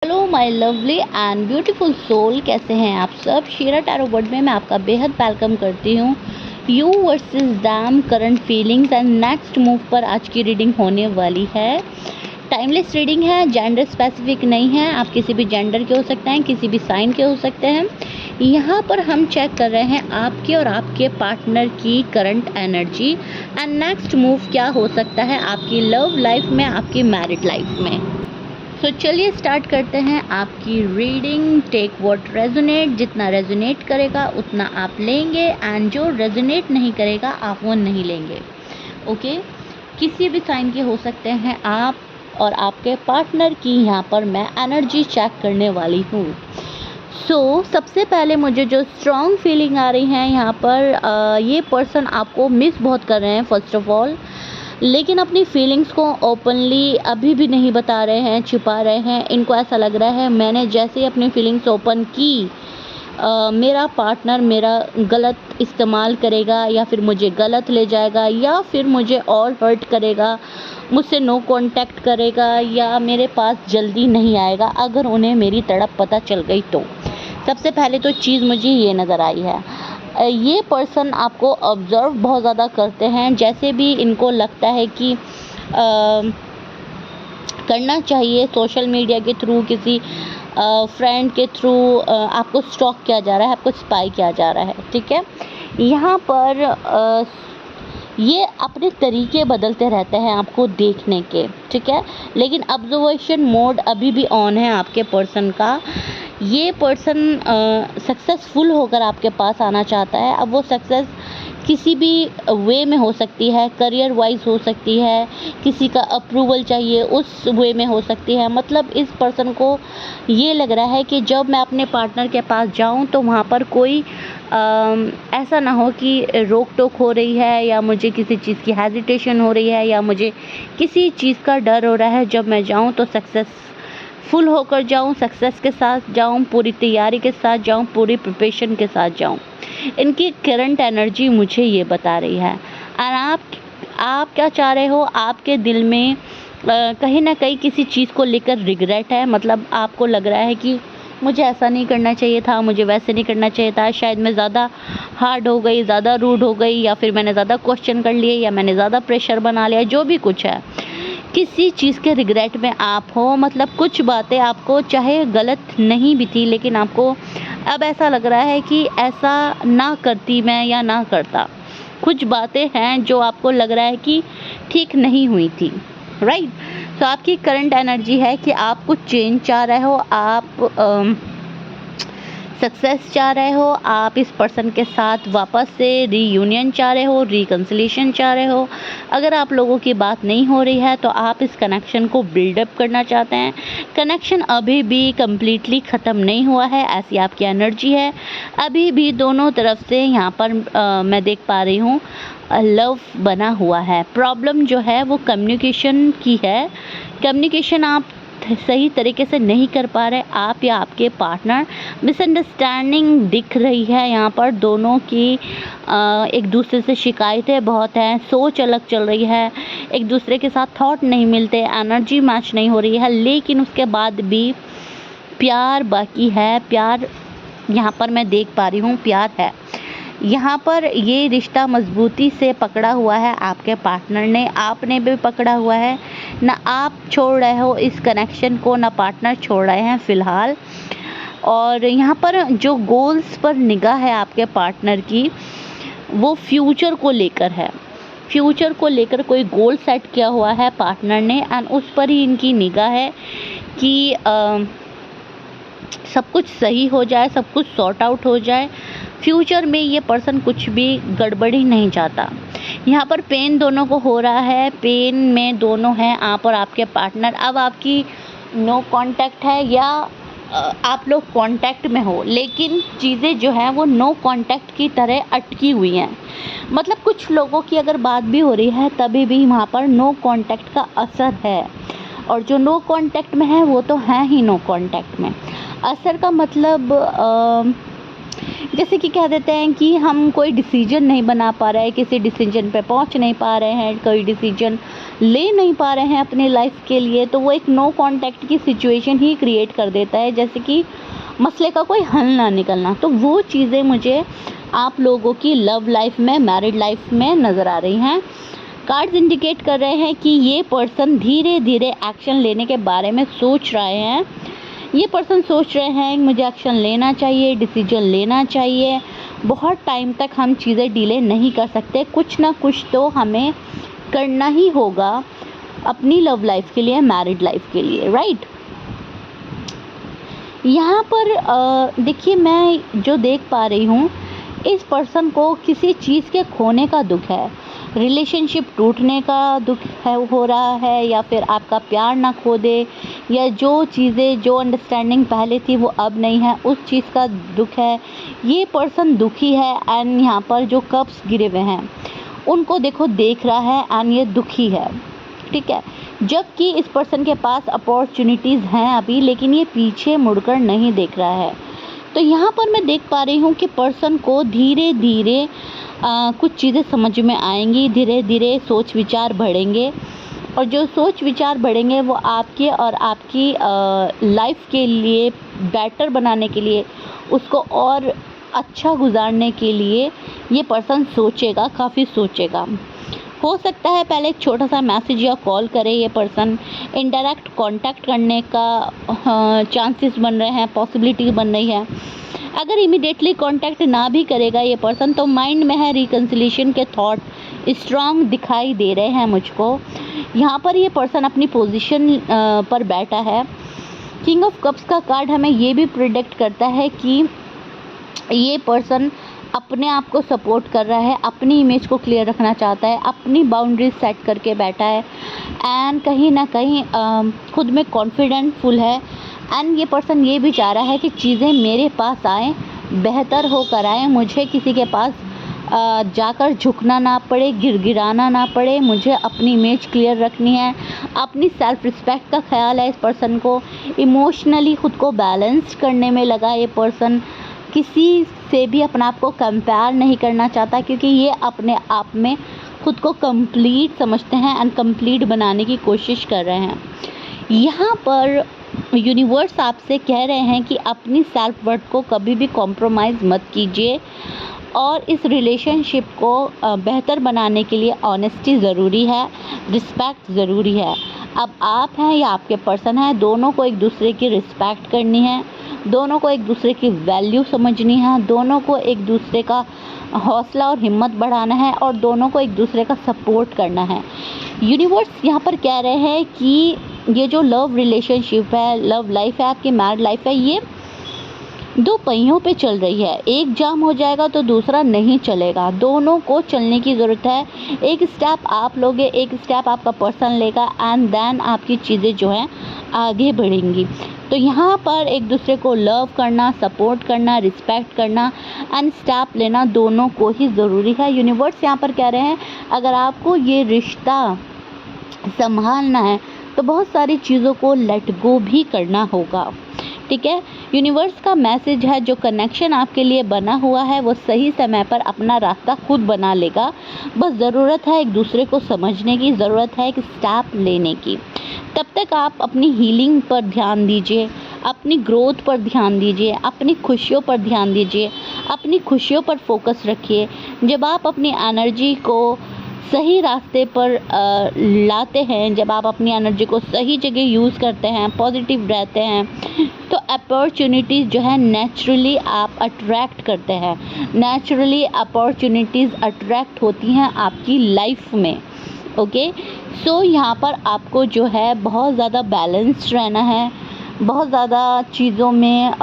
Hello my lovely and beautiful soul, कैसे हैं आप सब। शीरा टैरो वर्ड में मैं आपका बेहद वेलकम करती हूँ। You versus them, current feelings and next move पर आज की रीडिंग होने वाली है। टाइमलेस रीडिंग है, जेंडर स्पेसिफिक नहीं है। आप किसी भी जेंडर के हो सकते हैं, किसी भी साइन के हो सकते हैं। यहाँ पर हम चेक कर रहे हैं आपके और आपके पार्टनर की current energy and next move क्या हो सकता है आपकी लव लाइफ में, आपकी मैरिड लाइफ में। तो चलिए स्टार्ट करते हैं आपकी रीडिंग। टेक व्हाट रेजोनेट, जितना रेजोनेट करेगा उतना आप लेंगे एंड जो रेजोनेट नहीं करेगा आप वो नहीं लेंगे। ओके, किसी भी साइन के हो सकते हैं आप और आपके पार्टनर की यहाँ पर मैं एनर्जी चेक करने वाली हूँ। सबसे पहले मुझे जो स्ट्रॉन्ग फीलिंग आ रही है यहाँ पर, ये पर्सन आपको मिस बहुत कर रहे हैं फर्स्ट ऑफ ऑल, लेकिन अपनी फीलिंग्स को ओपनली अभी भी नहीं बता रहे हैं, छुपा रहे हैं। इनको ऐसा लग रहा है मैंने जैसे ही अपनी फीलिंग्स ओपन की, मेरा पार्टनर मेरा गलत इस्तेमाल करेगा या फिर मुझे गलत ले जाएगा या फिर मुझे और हर्ट करेगा, मुझसे नो कांटेक्ट करेगा या मेरे पास जल्दी नहीं आएगा अगर उन्हें मेरी तड़प पता चल गई तो। सबसे पहले तो चीज़ मुझे ये नज़र आई है, ये पर्सन आपको ऑब्ज़र्व बहुत ज़्यादा करते हैं। जैसे भी इनको लगता है कि करना चाहिए, सोशल मीडिया के थ्रू, किसी फ्रेंड के थ्रू आपको स्टॉक किया जा रहा है, आपको स्पाई किया जा रहा है। ठीक है, यहाँ पर ये अपने तरीके बदलते रहते हैं आपको देखने के। ठीक है, लेकिन ऑब्जर्वेशन मोड अभी भी ऑन है आपके पर्सन का। ये पर्सन सक्सेसफुल होकर आपके पास आना चाहता है। अब वो सक्सेस किसी भी वे में हो सकती है, करियर वाइज हो सकती है, किसी का अप्रूवल चाहिए उस वे में हो सकती है। मतलब इस पर्सन को ये लग रहा है कि जब मैं अपने पार्टनर के पास जाऊं तो वहाँ पर कोई ऐसा ना हो कि रोक टोक हो रही है या मुझे किसी चीज़ की हेजिटेशन हो रही है या मुझे किसी चीज़ का डर हो रहा है। जब मैं जाऊं तो सक्सेसफुल होकर जाऊं, सक्सेस के साथ जाऊं, पूरी तैयारी के साथ जाऊं, पूरी प्रिपरेशन के साथ जाऊं। इनकी करंट एनर्जी मुझे ये बता रही है। और आप क्या चाह रहे हो, आपके दिल में कहीं ना कहीं किसी चीज़ को लेकर रिग्रेट है। मतलब आपको लग रहा है कि मुझे ऐसा नहीं करना चाहिए था, मुझे वैसे नहीं करना चाहिए था, शायद मैं ज़्यादा हार्ड हो गई, ज़्यादा रूड हो गई, या फिर मैंने ज़्यादा क्वेश्चन कर लिए, या मैंने ज़्यादा प्रेशर बना लिया। जो भी कुछ है, किसी चीज़ के रिग्रेट में आप हो। मतलब कुछ बातें आपको चाहे गलत नहीं भी थी, लेकिन आपको अब ऐसा लग रहा है कि ऐसा ना करती मैं या ना करता। कुछ बातें हैं जो आपको लग रहा है कि ठीक नहीं हुई थी, राइट। तो आपकी करंट एनर्जी है कि आप कुछ चेंज चाह रहे हो, आप सक्सेस चाह रहे हो, आप इस पर्सन के साथ वापस से रीयूनियन चाह रहे हो, रिकन्सिलेशन चाह रहे हो। अगर आप लोगों की बात नहीं हो रही है तो आप इस कनेक्शन को बिल्डअप करना चाहते हैं। कनेक्शन अभी भी कम्प्लीटली ख़त्म नहीं हुआ है, ऐसी आपकी एनर्जी है। अभी भी दोनों तरफ से यहाँ पर मैं देख पा रही हूँ लव बना हुआ है। प्रॉब्लम जो है वो कम्युनिकेशन की है। कम्युनिकेशन आप सही तरीके से नहीं कर पा रहे, आप या आपके पार्टनर। मिसअंडरस्टैंडिंग दिख रही है यहाँ पर दोनों की। एक दूसरे से शिकायतें बहुत हैं, सोच अलग चल रही है, एक दूसरे के साथ थॉट नहीं मिलते, एनर्जी मैच नहीं हो रही है। लेकिन उसके बाद भी प्यार बाकी है। प्यार यहाँ पर मैं देख पा रही हूँ, प्यार है यहाँ पर। ये रिश्ता मजबूती से पकड़ा हुआ है आपके पार्टनर ने, आपने भी पकड़ा हुआ है। ना आप छोड़ रहे हो इस कनेक्शन को, ना पार्टनर छोड़ रहे हैं फ़िलहाल। और यहाँ पर जो गोल्स पर निगाह है आपके पार्टनर की, वो फ्यूचर को लेकर है। फ्यूचर को लेकर कोई गोल सेट किया हुआ है पार्टनर ने एंड उस पर ही इनकी निगाह है कि सब कुछ सही हो जाए, सब कुछ सॉर्ट आउट हो जाए। फ्यूचर में ये पर्सन कुछ भी गड़बड़ी नहीं चाहता। यहाँ पर पेन दोनों को हो रहा है, पेन में दोनों हैं, आप और आपके पार्टनर। अब आपकी नो कांटेक्ट है या आप लोग कांटेक्ट में हो, लेकिन चीज़ें जो हैं वो नो कांटेक्ट की तरह अटकी हुई हैं। मतलब कुछ लोगों की अगर बात भी हो रही है तभी भी वहाँ पर नो कांटेक्ट का असर है, और जो नो कांटेक्ट में है वो तो है ही नो कांटेक्ट में। असर का मतलब जैसे कि कह देते हैं कि हम कोई डिसीजन नहीं बना पा रहे हैं, किसी डिसीजन पे पहुंच नहीं पा रहे हैं, कोई डिसीजन ले नहीं पा रहे हैं अपनी लाइफ के लिए, तो वो एक नो कांटेक्ट की सिचुएशन ही क्रिएट कर देता है, जैसे कि मसले का कोई हल ना निकलना। तो वो चीज़ें मुझे आप लोगों की लव लाइफ में, मैरिड लाइफ में नज़र आ रही हैं। कार्ड्स इंडिकेट कर रहे हैं कि ये पर्सन धीरे धीरे एक्शन लेने के बारे में सोच रहे हैं। ये पर्सन सोच रहे हैं मुझे एक्शन लेना चाहिए, डिसीजन लेना चाहिए। बहुत टाइम तक हम चीज़ें डिले नहीं कर सकते, कुछ ना कुछ तो हमें करना ही होगा अपनी लव लाइफ के लिए, मैरिड लाइफ के लिए, राइट। यहाँ पर देखिए, मैं जो देख पा रही हूँ, इस पर्सन को किसी चीज़ के खोने का दुख है, रिलेशनशिप टूटने का दुख है, हो रहा है, या फिर आपका प्यार ना खो दे, या जो चीज़ें, जो अंडरस्टैंडिंग पहले थी वो अब नहीं है, उस चीज़ का दुख है। ये पर्सन दुखी है एंड यहाँ पर जो कप्स गिरे हुए हैं उनको देखो देख रहा है एंड ये दुखी है, ठीक है। जबकि इस पर्सन के पास अपॉर्चुनिटीज़ हैं अभी, लेकिन ये पीछे मुड़कर नहीं देख रहा है। तो यहाँ पर मैं देख पा रही हूँ कि पर्सन को धीरे धीरे कुछ चीज़ें समझ में आएंगी, धीरे धीरे सोच विचार बढ़ेंगे, और जो सोच विचार बढ़ेंगे वो आपके और आपकी लाइफ के लिए बेटर बनाने के लिए, उसको और अच्छा गुजारने के लिए ये पर्सन सोचेगा, काफ़ी सोचेगा। हो सकता है पहले एक छोटा सा मैसेज या कॉल करे ये पर्सन, इनडायरेक्ट कांटेक्ट करने का चांसेस बन रहे हैं, पॉसिबिलिटी बन रही है। अगर इमीडिएटली कांटेक्ट ना भी करेगा ये पर्सन, तो माइंड में है रिकन्सिलिएशन के थॉट स्ट्रांग दिखाई दे रहे हैं मुझको। यहाँ पर ये पर्सन अपनी पोजीशन पर बैठा है। किंग ऑफ कप्स का कार्ड हमें ये भी प्रिडिक्ट करता है कि ये पर्सन अपने आप को सपोर्ट कर रहा है, अपनी इमेज को क्लियर रखना चाहता है, अपनी बाउंड्रीज सेट करके बैठा है एंड कहीं ना कहीं खुद में कॉन्फिडेंटफुल है। एंड ये पर्सन ये भी चाह रहा है कि चीज़ें मेरे पास आएँ, बेहतर होकर आएँ, मुझे किसी के पास जाकर झुकना ना पड़े, गिड़गिड़ाना ना पड़े, मुझे अपनी इमेज क्लियर रखनी है। अपनी सेल्फ रिस्पेक्ट का ख्याल है इस पर्सन को। इमोशनली खुद को बैलेंस करने में लगा ये पर्सन, किसी से भी अपने आप को कंपेयर नहीं करना चाहता, क्योंकि ये अपने आप में खुद को कंप्लीट समझते हैं एंड कंप्लीट बनाने की कोशिश कर रहे हैं। यहाँ पर यूनिवर्स आपसे कह रहे हैं कि अपनी सेल्फ वर्थ को कभी भी कॉम्प्रोमाइज़ मत कीजिए, और इस रिलेशनशिप को बेहतर बनाने के लिए ऑनेस्टी ज़रूरी है, रिस्पेक्ट ज़रूरी है। अब आप हैं या आपके पर्सन है, दोनों को एक दूसरे की रिस्पेक्ट करनी है, दोनों को एक दूसरे की वैल्यू समझनी है, दोनों को एक दूसरे का हौसला और हिम्मत बढ़ाना है, और दोनों को एक दूसरे का सपोर्ट करना है। यूनिवर्स यहाँ पर कह रहे हैं कि ये जो लव रिलेशनशिप है, लव लाइफ है, आपकी मैरिड लाइफ है, ये दो पहियों पे चल रही है। एक जाम हो जाएगा तो दूसरा नहीं चलेगा, दोनों को चलने की ज़रूरत है। एक स्टेप आप लोगे, एक स्टेप आपका पर्सन लेगा, एंड देन आपकी चीज़ें जो हैं आगे बढ़ेंगी। तो यहाँ पर एक दूसरे को लव करना, सपोर्ट करना, रिस्पेक्ट करना एंड स्टेप लेना, दोनों को ही ज़रूरी है। यूनिवर्स यहाँ पर कह रहे हैं अगर आपको ये रिश्ता संभालना है तो बहुत सारी चीज़ों को लेट गो भी करना होगा, ठीक है। यूनिवर्स का मैसेज है जो कनेक्शन आपके लिए बना हुआ है वो सही समय पर अपना रास्ता खुद बना लेगा। बस ज़रूरत है एक दूसरे को समझने की, ज़रूरत है एक स्टेप लेने की। तब तक आप अपनी हीलिंग पर ध्यान दीजिए, अपनी ग्रोथ पर ध्यान दीजिए, अपनी खुशियों पर ध्यान दीजिए, अपनी खुशियों पर फोकस रखिए। जब आप अपनी एनर्जी को सही रास्ते पर लाते हैं, जब आप अपनी एनर्जी को सही जगह यूज़ करते हैं, पॉजिटिव रहते हैं, तो अपॉर्चुनिटीज़ जो है नेचुरली आप अट्रैक्ट करते हैं, नेचुरली अपॉर्चुनिटीज़ अट्रैक्ट होती हैं आपकी लाइफ में। ओके, सो यहाँ पर आपको जो है बहुत ज़्यादा बैलेंस्ड रहना है, बहुत ज़्यादा चीज़ों में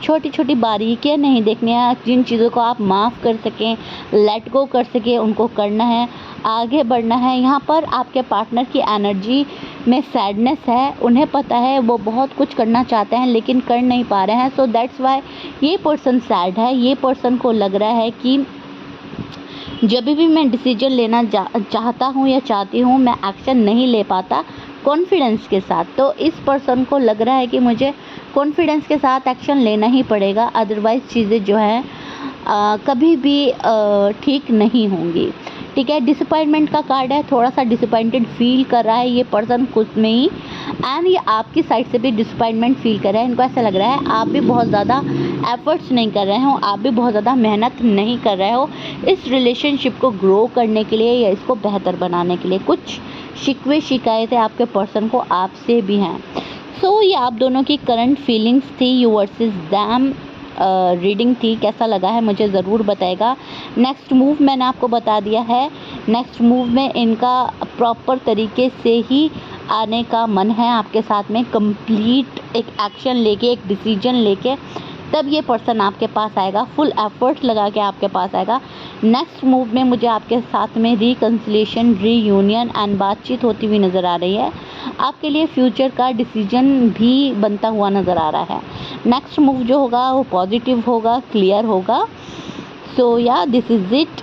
छोटी छोटी बारीकियाँ नहीं देखनी है। जिन चीज़ों को आप माफ़ कर सकें, लेट गो कर सकें, उनको करना है, आगे बढ़ना है। यहाँ पर आपके पार्टनर की एनर्जी में सैडनेस है, उन्हें पता है वो बहुत कुछ करना चाहते हैं लेकिन कर नहीं पा रहे हैं। सो दैट्स वाई ये पर्सन सैड है। ये पर्सन को लग रहा है कि जब भी मैं डिसीजन लेना चाहता हूँ या चाहती हूँ, मैं एक्शन नहीं ले पाता कॉन्फिडेंस के साथ। तो इस पर्सन को लग रहा है कि मुझे कॉन्फिडेंस के साथ एक्शन लेना ही पड़ेगा, अदरवाइज़ चीज़ें जो है कभी भी ठीक नहीं होंगी। ठीक है, डिसअपॉइंटमेंट का कार्ड है, थोड़ा सा डिसअपॉइंटेड फील कर रहा है ये पर्सन खुद में ही, एंड ये आपकी साइड से भी डिसअपॉइंटमेंट फील कर रहा है। इनको ऐसा लग रहा है आप भी बहुत ज़्यादा एफर्ट्स नहीं कर रहे हो, आप भी बहुत ज़्यादा मेहनत नहीं कर रहे हो इस रिलेशनशिप को ग्रो करने के लिए या इसको बेहतर बनाने के लिए। कुछ शिकवे शिकायतें आपके पर्सन को आपसे भी हैं। सो ये आप दोनों की करंट फीलिंग्स थी, यू वर्सेस दैम रीडिंग थी। कैसा लगा है मुझे ज़रूर बताएगा। नेक्स्ट मूव मैंने आपको बता दिया है। नेक्स्ट मूव में इनका प्रॉपर तरीके से ही आने का मन है आपके साथ में, कंप्लीट एक एक्शन लेके, एक डिसीजन लेके, तब ये पर्सन आपके पास आएगा, फुल एफर्ट लगा के आपके पास आएगा। नेक्स्ट मूव में मुझे आपके साथ में रिकन्सिलिएशन, रीयूनियन एंड बातचीत होती हुई नज़र आ रही है। आपके लिए फ्यूचर का डिसीजन भी बनता हुआ नज़र आ रहा है। नेक्स्ट मूव जो होगा वो पॉजिटिव होगा, क्लियर होगा। सो या दिस इज़ इट।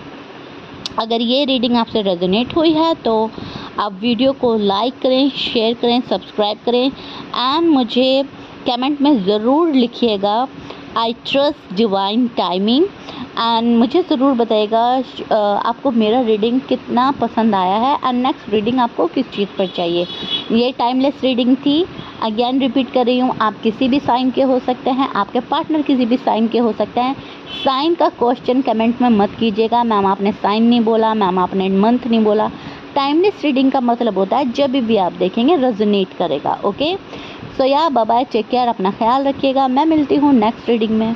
अगर ये रीडिंग आपसे रेजोनेट हुई है तो आप वीडियो को लाइक करें, शेयर करें, सब्सक्राइब करें एंड मुझे कमेंट में ज़रूर लिखिएगा I trust divine timing, and मुझे ज़रूर बताइएगा आपको मेरा रीडिंग कितना पसंद आया है एंड नेक्स्ट रीडिंग आपको किस चीज़ पर चाहिए। ये टाइमलेस रीडिंग थी, अगेन रिपीट कर रही हूँ, आप किसी भी साइन के हो सकते हैं, आपके पार्टनर किसी भी साइन के हो सकते हैं। साइन का क्वेश्चन कमेंट में मत कीजिएगा, मैम आपने साइन नहीं बोला, मैम आपने मंथ नहीं बोला। टाइमलेस रीडिंग का मतलब होता है जब भी आप देखेंगे रेजोनेट करेगा। ओके, सो या बाय बाय, टेक केयर, अपना ख्याल रखिएगा। मैं मिलती हूँ नेक्स्ट रीडिंग में।